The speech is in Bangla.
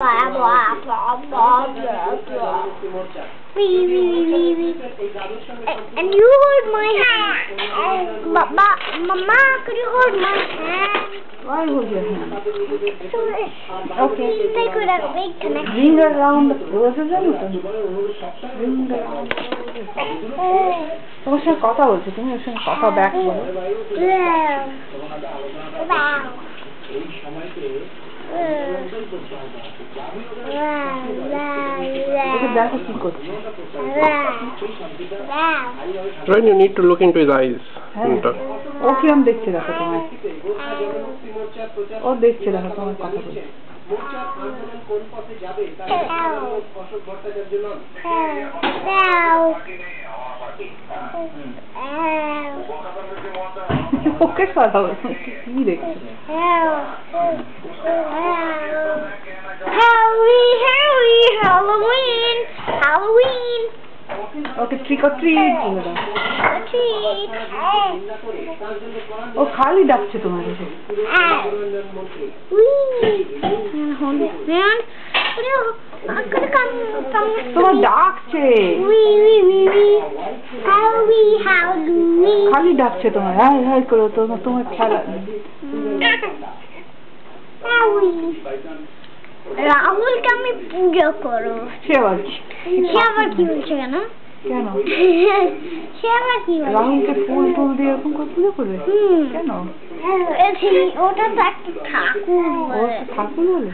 Blah blah blah blah blah blah. Wee wee wee wee. And you hold my hand. Mama, could you hold my hand? Why hold your hand? So Okay. they could have a big connection. Ring around the roses, ring around the roses. তোমার সঙ্গে কথা বলছি, তুমি ওর সঙ্গে কথা ব্যাক বলো। দেখো কি করছে। When you need to look into his eyes. ও কিরম দেখছে দেখো তোমায়। ও দেখছে দেখো তোমার কথা বলছে। ওকে কথা বলছে, কি দেখছো? Halloween! Halloween! Okay, trick or treat বলে দাও। Treat! ও খালি ডাকছে তোমাকে। তোমার ডাকছে। খালি ডাকছে তোমার, হাই হাই করো, তোমার খেলা। রাহুলকে আমি পুজো করো। সে আবার কি বলছে কেন? কেন? সে আবার কি বলছে? রাহুলকে ফুল টুল দিয়ে এরকম করে পুজো করবে? কেন? ওটা তো একটা ঠাকুর বলে। ঠাকুর বলে?